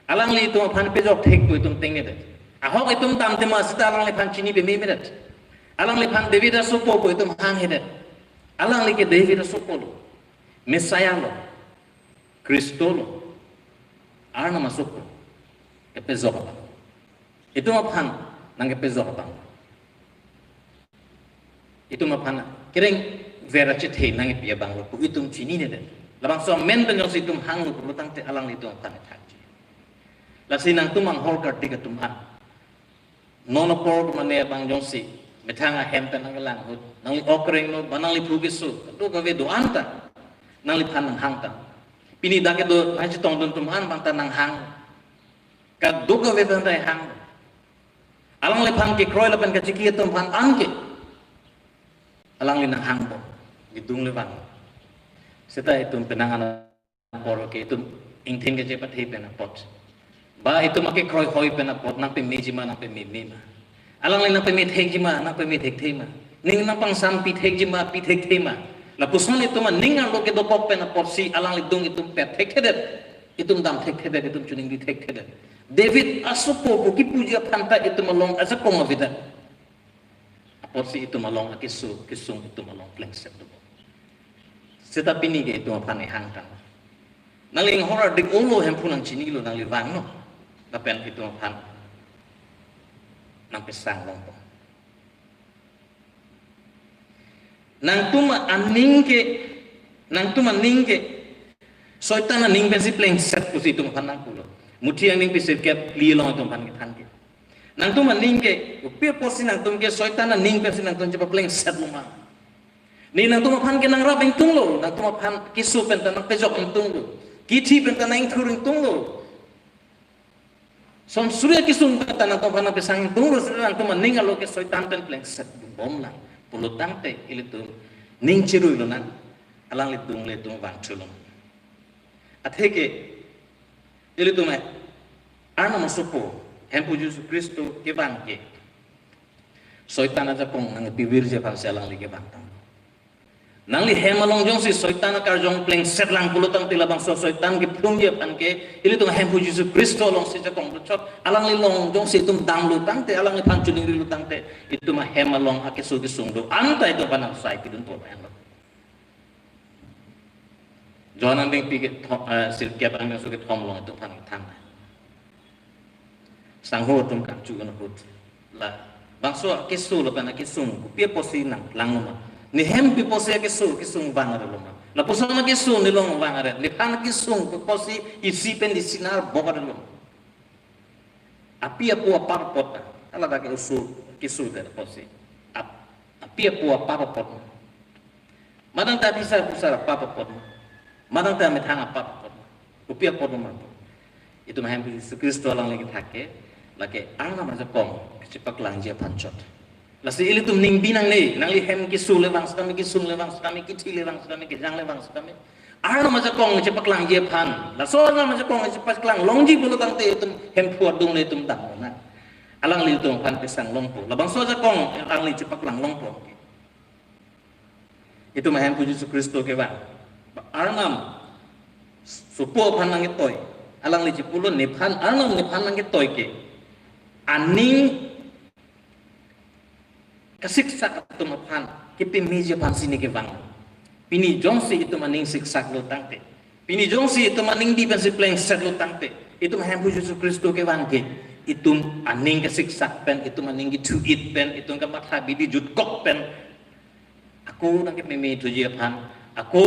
D: Alang li itun pan pejok thek pu itun tingni det. Ahok itun tam tema sita alang li pan chini be me det. Alang li pan David sopo pu itun hang hedet. Alang li ke David sopo lo. Messiah lo. Kristo lo. Arna masuk lo. Ke pejok apa. Itu ma pan nang ke pejok apa. Itu mapana kering vera cethe nang pia banglo ku itum chini ne den labang so men ben si tum hang lu lutang te alang itu mapana thaji la sinang tumang hol kar tiga tumhan nono por mane bang jongsi metanga hempen nang lang hut nang li okreng no banang li pugisu do ka ve do anta nang li phan nang hang ta pini dake do ha chitong dun tumhan bang ta nang hang ka do ka ve ban dai hang alang li phan ke kroi la ban ka chiki tum phan anke alang linang hangpo gidung lewang seta itu penangan poro ke itu ingting ke cepat hi penapot ba itu make kroi hoi penapot nang pe mejima nang pe mima alang linang pe mit hejima nang pe mit hekthema ning nang pang sam pi hejima pi hekthema la puson itu man ning ang lo ke do pop penapot si alang lidung itu pet hekthedet itu dam hekthedet itu chuning di hekthedet David asupo bu ki puja phanta itu malong asa koma vida porsi itu malong akisu kisung itu malong plengset tu. Setapi ni ke itu apa ni hangtang. Naling horror dik olo hempunang cini lo nang livang no. Tapen itu apa? Nang pesang longpo. Nang tuma aning ke soitana ning bensi plengset pusi itu apa nang kulo. Muti yang ning pisir ket lilong itu apa ni nang tu maning ke upir posi nang tum ke soitana ning persi nang tum cepa pleng set luma ni nang tu mapan ke nang rabeng tung lo nang tu mapan kisu penta nang pejok tung lo kiti penta nang turing tung lo som surya kisung penta nang tu mapan pesang tung lo nang tu maning alo ke soitan pen pleng set bom nang pulutang te ili tu ning ciru lo nang alang le tung bang chulong athe ke ili tu me arna masupo hempu Yesus Kristo ke bangke soitan aja kong nang bibir je bang selang li ke bantang nang li hemalong jong si soitan kar jong pleng set lang pulutang tila bang soitan ke plung je panke ili tu hempu Yesus Kristo long si je kong lucot alang li long jong si tum dang lutang te alang li pancuning ri lutang te itu mah hemalong ake sugi sungdo anta itu panang sai pidun to lo jonan ding pikit sirkiat ang sugi thomlong itu panang tanda sangho tum kan juga nahut la bangso kisu lo pana kisung pia posi nang langoma ni hempi posi kisung bangare lo la posona kisung ni long bangare ni pan kisung posi isi pen di sinar bogare lo apia pu parpot ala da ke usu kisu de posi apia pu parpot madang ta bisa pusara parpot madang ta methanga parpot upia podoma itu mah hempi Kristo lang lagi thake lake arna marja kong cepak langja pancot lasi ili tum ning binang nei nang li hem kisu lewang skami kisung lewang skami kiti lewang skami kijang lewang skami arna marja kong cepak langja pan la so arna marja kong cepak lang longji bulu tang te tum hem puat dung le tum dang na alang li tum pan pesang longpo la bang so ja kong alang li cepak lang longpo itu mah hem Yesus Kristo ke ba arnam supo pan nang itoy alang li cipulun niphan arnam niphan nang itoy ke aning kasiksa atau mapan kipi meja pansi ni kevang pini jongsi itu maning siksa lo tangte pini jongsi itu maning di pansi pleng set lo tangte itu mahempu Yesus Kristo kevang ke itu aning kasiksa pen itu maning itu it pen itu kamat habi di jutkok pen aku nang kipi meja pan aku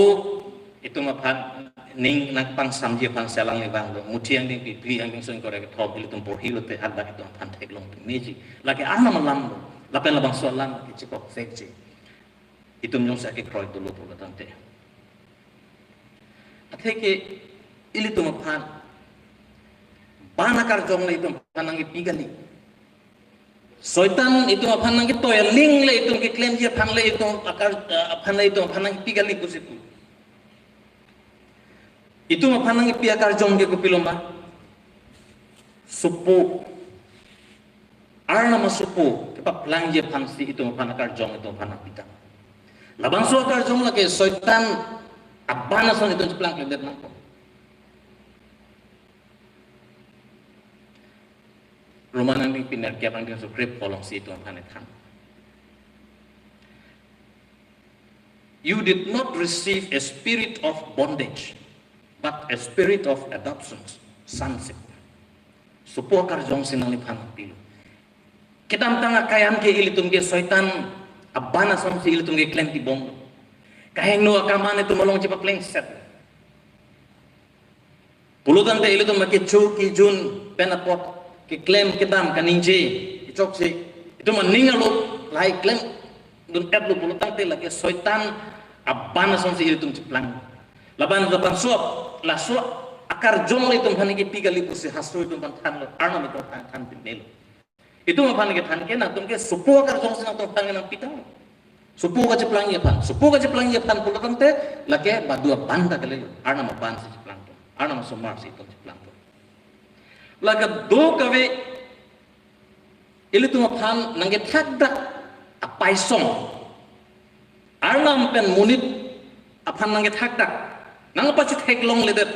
D: itu mapan ning nak pang samje pang selang lewang lo muti yang ding pi yang sing korek thop ile tum por hilo te ada itu pan thek long meji lagi ana malam lo lapen labang soalan ki chikok fekje itum jong sa ke kroi to lo polo tante atheke ili tum phan banakar jong le itum phanang ki pigali Soitan itu apa nang kita ya ling le itu ke claim dia phan le itu akar phan le itu phan nang pigali kusitu itu apa nang pi akar jong ke kupiloma supu arna masupu ke pa plang dia phan si itu phan akar jong itu phan pita labang so akar jong la ke soitan abana son itu plang ke det nang Romanan ni pinar kaya pang so grip polong si itu panetan. You did not receive a spirit of bondage, but a spirit of adoption, sonship. Supo karjong sinang lipan pilu. Kita tanga kayan ke ilitung ke soitan abana som si ilitung ke klem tibong. Kaheng no akaman itu molong cepat lengset. Pulutan te ilitung make chu ki jun penapot. Ki claim kitam kaninje ichok si itu meningalo lai claim dun lu pulutang te lagi soitan abana son si itum ciplang laban suap la suap akar jong le tum phani ki pigali pusi hasu itum pan than lo arna mi tum than pinelo itu ma phani ki than ke na tum ke supo akar jong sin tum tang nang pitang supo ka ciplang ye pan pulutang te lagi badua banda kale arna ma ban si ciplang arna ma somar si tum ciplang laga do kawe ili tu phan nange thakda apai song arnam pen munit aphan nange thakda nang pachi theklong ledet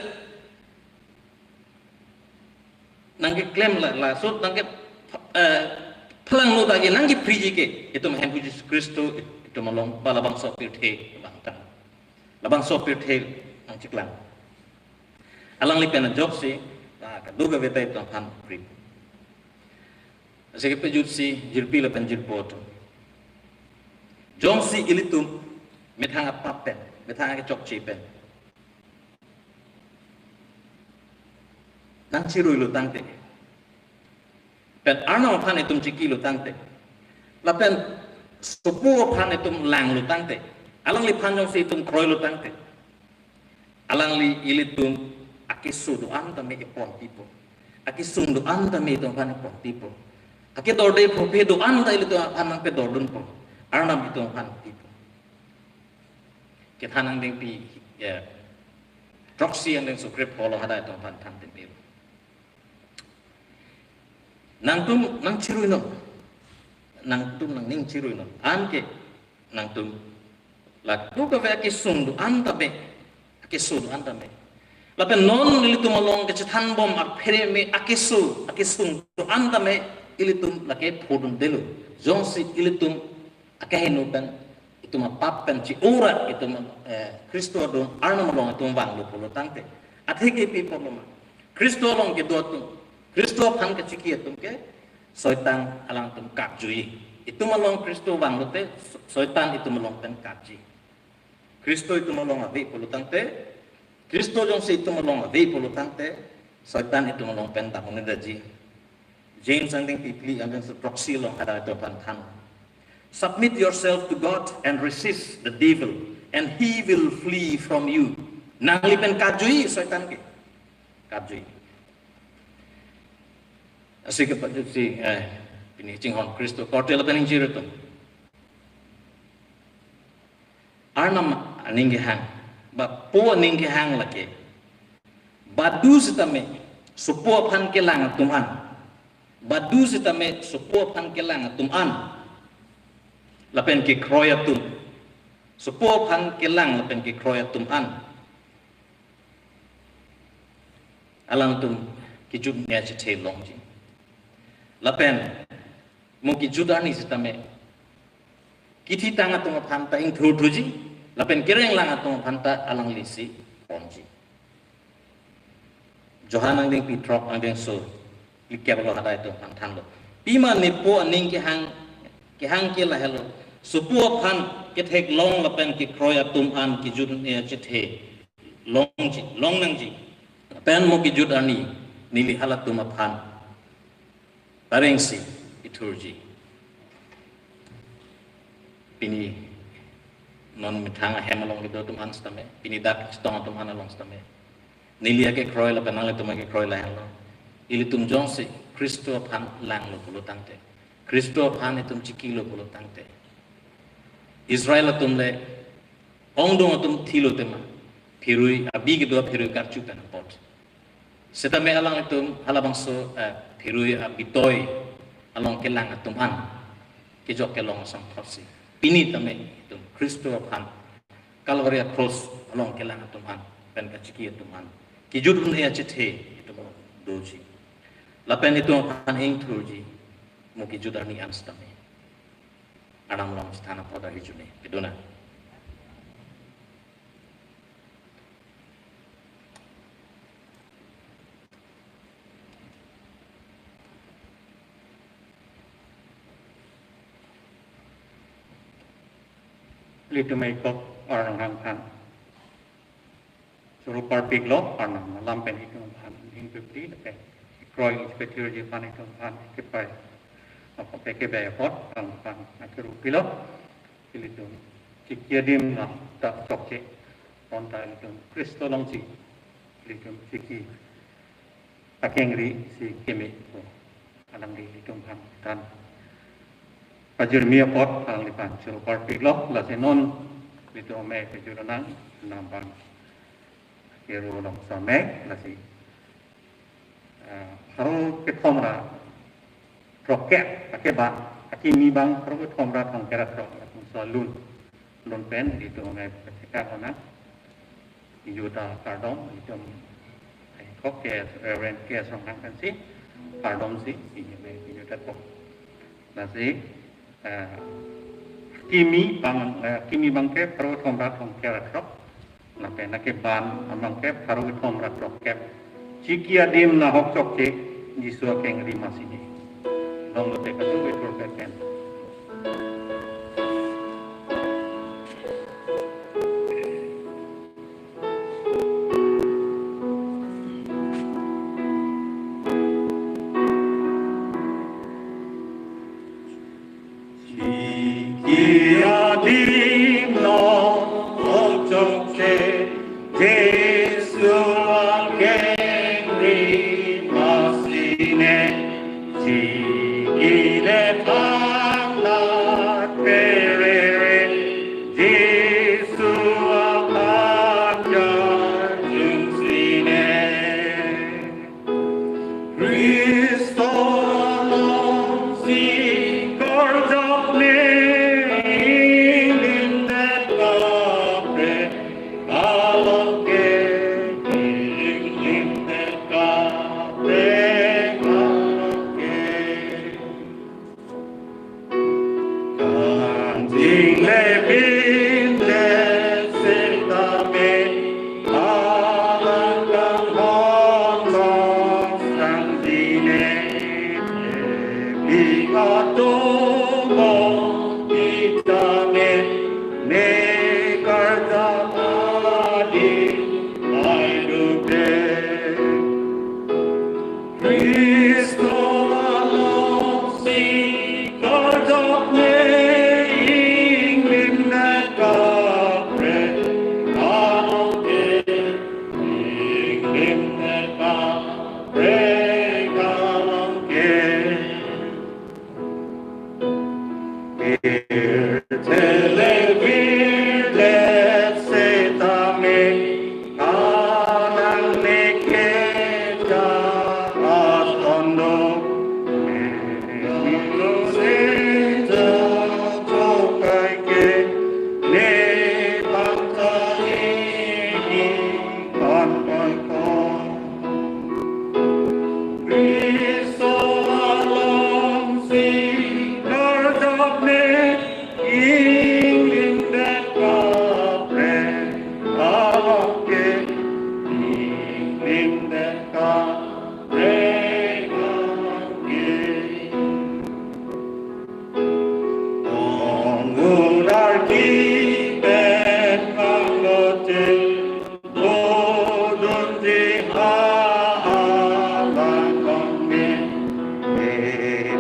D: nange claim la so nange phalang no dagi nange priji ke itu mahen Jesus Kristo itu malong balabang sopir the bangta labang sopir the nang ciklang alang li pen job si duga veta itu han pri asike pe jutsi jirpi la pen jirpot jong si ilitum methang apapen methang ke chok chi pen nang chiru lu tangte pen arna phan itum chiki lu tangte la pen supu phan itum lang lu tangte alang li phan jong si itum kroi lu tangte alang li ilitum akisu do anta me ipon tipo akisu do anta me to pan ipon tipo aki dorde prope do anta ile to anang pe dordun po arnam itu pan tipo ke thanang ding pi ya proxy and then script polo hada to pan tan tin pe nang ciru no nang ning ciru no an ke nang tum la tu ka ve akisu do anta me akisu do anta me lapen non ilitum along ke cethan bom ak phere me akisu to anda me ilitum lake phodun delu jonsi ilitum akahenu ban itum pappen ci ora itum Kristo do arna malong itum wang lu polo tangte atheke pi poloma Kristo long ke dotum Kristo phan ke chiki itum ke soitan alang tum kapjui itum along Kristo wang lu te soitan itum along pen kapji Kristo itum along ave polo tangte Kristo jong si itu melong ave polo tante soitan itu melong penta daji James anding pipli anding proxy long ada itu pantan submit yourself to God and resist the devil and he will flee from you nang lipen kajui soitan ke kajui asik ke si ini cinghon Kristo kortel pening jirutu arnam aninge hang ba po ning ke hang lake badu sitame supo phan ke lang tuman badu sitame supo phan ke lang tuman lapen ke kroya tum supo phan ke lang lapen ke kroya tuman alang tum ki jud ne che long ji lapen mo ki judani sitame kiti tanga tum phan ta ing thu ji lapen kireng lang atong phanta alang lisi ponji johanang ding pitrok ang ding so likyap lo hada itu phantan lo pima nipo aning ki hang ki la hello supu phan ke thek long lapen ki kroya tum an ki jud ne chithe long nang ji pen mo ki jud ani nili halat tum phan parengsi iturji pini non mitanga hemalong gitu tuman stame pini dak stong tuman along stame nilia ke kroy la penang le tumake kroy la hello ili tum jongse Kristo phan lang lo kulo tangte Kristo phan itum chiki lo kulo tangte Israel tum le ong dong tum thilo tema phirui abi ge do phirui karchu kan pot seta me alang itum halabang so phirui abi toy along ke lang atum an ke jok ke long sang thosi pini tame itum Kristo phan Calvary cross along ke lang atum an pen ka chiki atum an ki judun e achithe itum doji lapen itu pan ing thuji muki judani anstame anam long sthana pada hijune iduna
A: litu mai kok orang hang suruh parpik lo orang lampen itu pan ing putih ke kroy inspektur je pan itu pan ke pai apa peke bay pot pan akru pilo litu cikiadim lah tak cokce konta litu Kristo long ci litu ciki akengri si kemi ko alam di litu pan tan Pajur mia pot ang lipan suruh parpik lo la senon litu me ke juranang nampang kiro long samek la si haru ke thomra roket pakai ban aki mi bang haru ke thomra thong kerat ro so lun pen litu me ka ona yuta kardom litu kok ke reverend ke song hang kan si kardom si me yuta kok la si kimi bang ke paru thomrat thong kerat rok la pe na ke ban amang ke paru thomrat rok ke chikia dim na hok chok ke jisua ke ngri masini dong lo te ka tu betul ke ken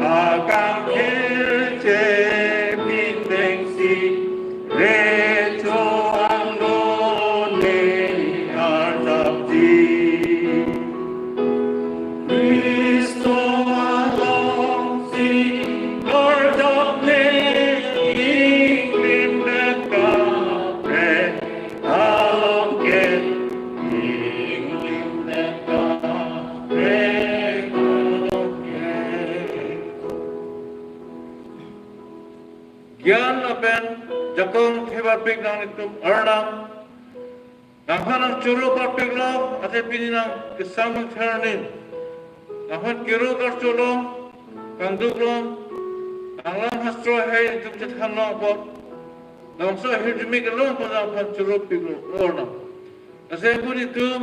E: Akan kirce bintang si
B: parpik nang itum arnam nang hanang churu parpik lo ate pini nang kesamang thernin nang han kiru kar chulong kang duklong nang lang hastro hai itum chet hanong pot nang so hirjumi kelong po nang han churu pik lo ornam ase pun itum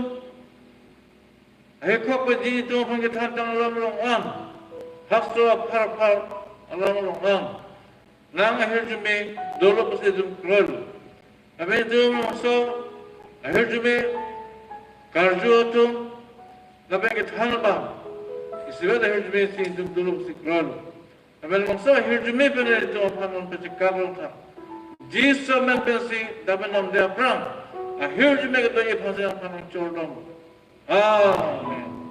B: hekok pedi itum han kethan tang lam long ang hastro par alam long ang nang hirjumi dolo pose itum krol abe itum so hirjumi karju itum labe kethan ba isiwe da hirjumi si itum dolo pose krol abe so hirjumi pene itum han pese karol tha jiso men pensi dabe nam de apram a hirjumi ke to ye phase han chordom amen